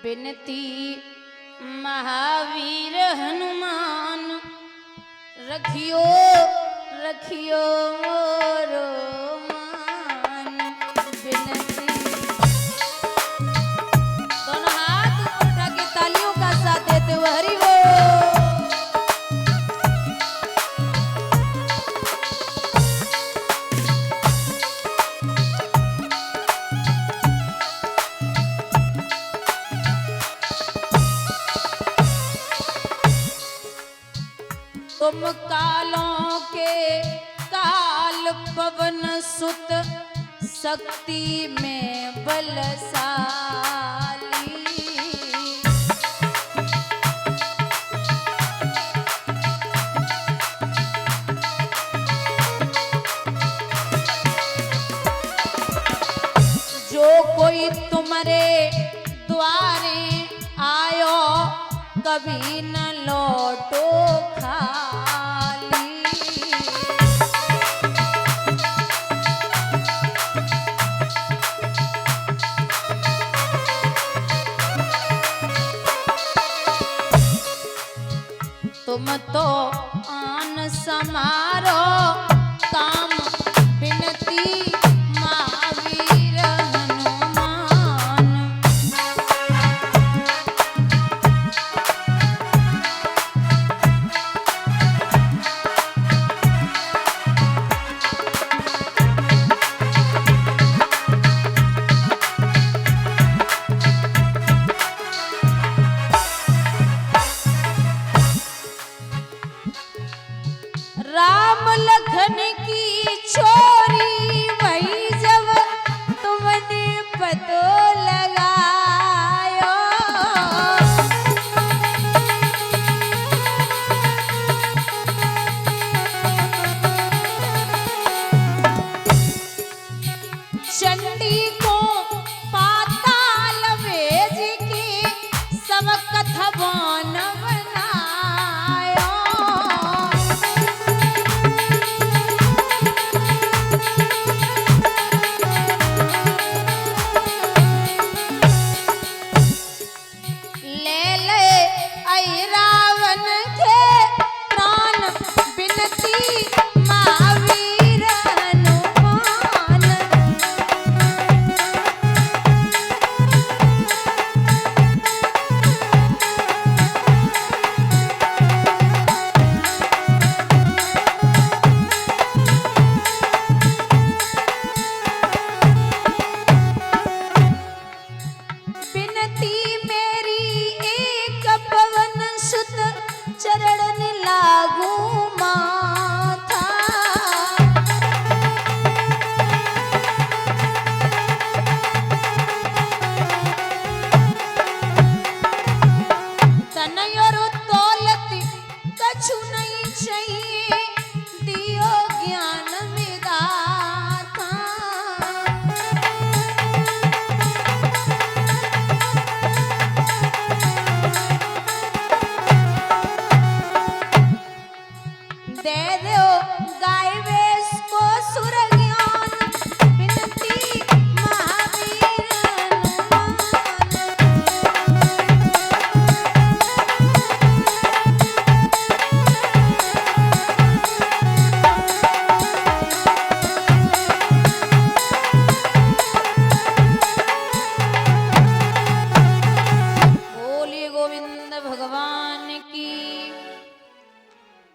बिनती महावीर हनुमान रखियो रखियो मोरो मान। बिनती दोनों हाथ ऊपर उठा के तालियों का साथ देते हुए हरि बोल। तुम कालों के काल पवन सुत शक्ति में बलशाली। जो कोई तुम्हारे द्वारे आयो कभी न लौटो खाली। तुम तो आन समारो काम बिनती महावीर हनुमान। राम लखन की छोरी वही जब तुमने पतो लगायो। चंडी को पाताल भेज के सब कथवान बनायो।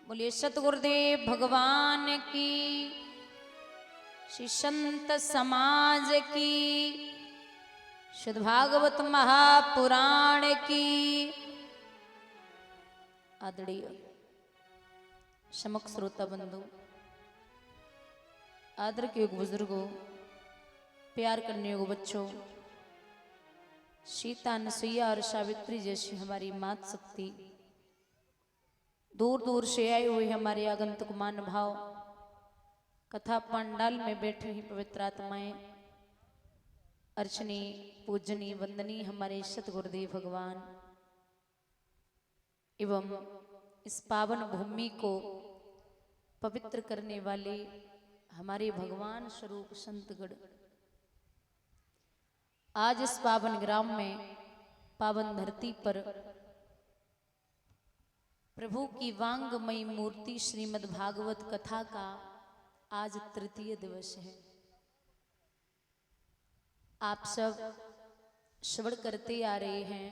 बोलिए सतगुरुदेव भगवान की, श्री संत समाज की, शुद्ध भागवत महापुराण की। आदरणीय समक्ष श्रोता बंधु, आदर के योग बुजुर्गों, प्यार करने योग बच्चों, सीता नसैया और सावित्री जैसी हमारी मात शक्ति, दूर दूर से आए हुए हमारे आगंतुक मान भाव, कथा पंडाल में बैठी हुई पवित्र आत्माएं, अर्चनी पूजनी वंदनी हमारे सतगुरुदेव भगवान एवं इस पावन भूमि को पवित्र करने वाले हमारे भगवान स्वरूप संतगण, आज इस पावन ग्राम में पावन धरती पर प्रभु की वांगमयी मूर्ति श्रीमद् भागवत कथा का आज तृतीय दिवस है। आप सब श्रवण करते आ रहे हैं।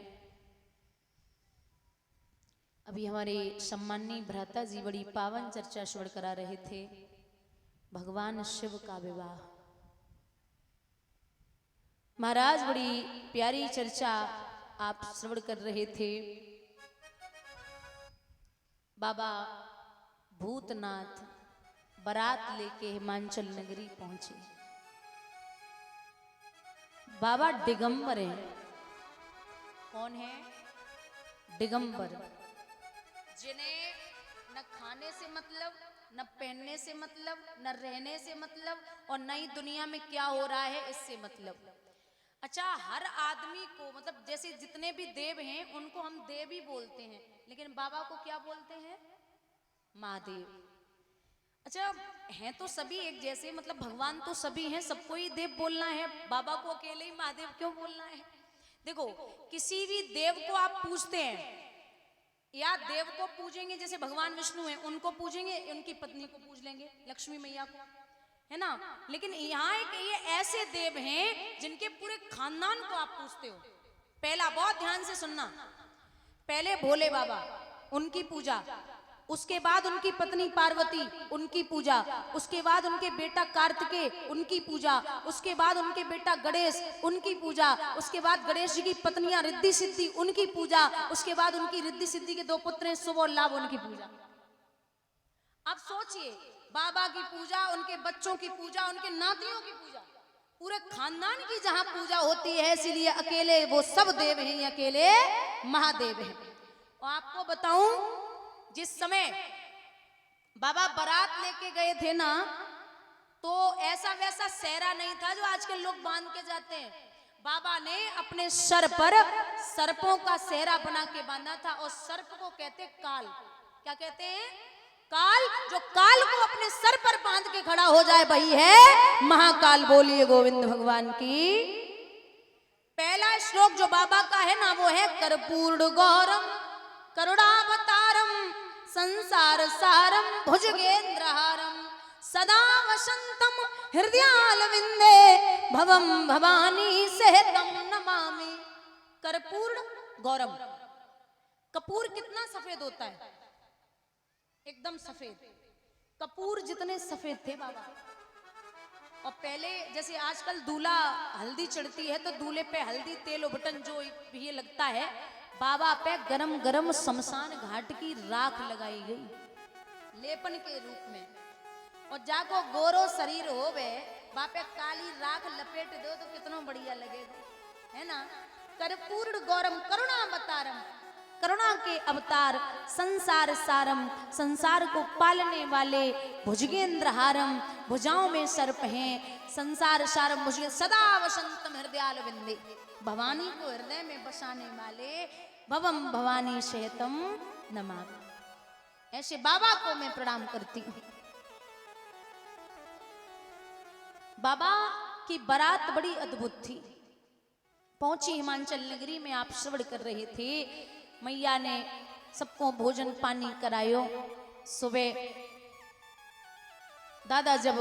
अभी हमारे सम्माननीय भ्राता जी बड़ी पावन चर्चा श्रवण करा रहे थे, भगवान शिव का विवाह। महाराज बड़ी प्यारी चर्चा आप श्रवण कर रहे थे। बाबा भूतनाथ बारात लेके हिमाचल नगरी पहुंचे। बाबा दिगंबर हैं। कौन है? दिगंबर, जिन्हें न खाने से मतलब, न पहनने से मतलब, न रहने से मतलब, और नई दुनिया में क्या हो रहा है इससे मतलब। अच्छा, हर आदमी को मतलब जैसे जितने भी देव हैं उनको हम देव ही बोलते हैं, लेकिन बाबा को क्या बोलते हैं? महादेव। अच्छा, हैं तो सभी एक जैसे, मतलब भगवान तो सभी हैं, सबको ही देव बोलना है, बाबा को अकेले ही महादेव क्यों बोलना है? देखो, किसी भी देव को आप पूछते हैं या देव को पूजेंगे, जैसे भगवान विष्णु हैं उनको पूजेंगे, उनकी पत्नी को पूज लेंगे, लक्ष्मी मैया को, है ना। लेकिन यहाँ एक ये ऐसे देव हैं जिनके पूरे खानदान को आप पूछते हो। पहला, बहुत ध्यान से सुनना, पहले भोले बाबा, उनकी पूजा, उसके बाद उनकी पत्नी पार्वती, उनकी पूजा, उसके बाद उनके बेटा कार्तिकेय, उनकी पूजा, उसके बाद उनके बेटा गणेश, उनकी पूजा, उसके बाद गणेश जी की पत्नियां रिद्धि सिद्धि, उनकी पूजा, उसके बाद उनकी रिद्धि सिद्धि के दो पुत्र हैं शुभ और लाभ, उनकी पूजा। अब सोचिए, बाबा की पूजा, उनके बच्चों की पूजा, उनके नातियों की पूजा, पूरे खानदान की जहां पूजा होती है, इसीलिए अकेले वो सब देव हैं, अकेले महादेव हैं। और आपको बताऊं, जिस समय बाबा बारात लेके गए थे ना, तो ऐसा वैसा सेहरा नहीं था जो आजकल लोग बांध के जाते हैं। बाबा ने अपने सर पर सर्पों का सेहरा बना के बांधा था, और सर्प को कहते काल। क्या कहते हैं? काल। जो काल को अपने सर पर बांध के खड़ा हो जाए वही है महाकाल। बोलिए गोविंद भगवान की। पहला श्लोक जो बाबा का है ना, वो है कर्पूर गौरम करुणावतारम संसार सारम भुजगेंद्रहारम सदा वसंतम हृदयालविंदे भवम भवानी सहितम नमामि। कर्पूर गौरम। कपूर कितना सफेद होता है? एकदम सफेद। कपूर जितने सफेद थे बाबा। और पहले जैसे आजकल दूल्हा हल्दी चढ़ती है तो दूल्हे पे हल्दी तेल बटन जो ये लगता है, बाबा पे गरम गरम शमशान घाट की राख लगाई गई लेपन के रूप में। और जाको गोरो शरीर हो वे, बापे काली राख लपेट दो तो कितना बढ़िया लगेगा, है ना। कर्पूर गौरम करुणावतारम, करुणा के अवतार, संसार सारम, संसार को पालने वाले, भुजगेंद्रहारम, भुजाओं में सर्प हैं, संसार सारम भुजगे सदा वसंतम हृदयालविंदे, भवानी को हृदय में बसाने वाले, भवम भवानी सहितम नमामि। ऐसे बाबा को मैं प्रणाम करती हूँ। बाबा की बारात बड़ी अद्भुत थी। पहुंची हिमाचल नगरी में, आप श्रवण कर रहे थे। मैया ने सबको भोजन पानी करायो। सुबह दादा जब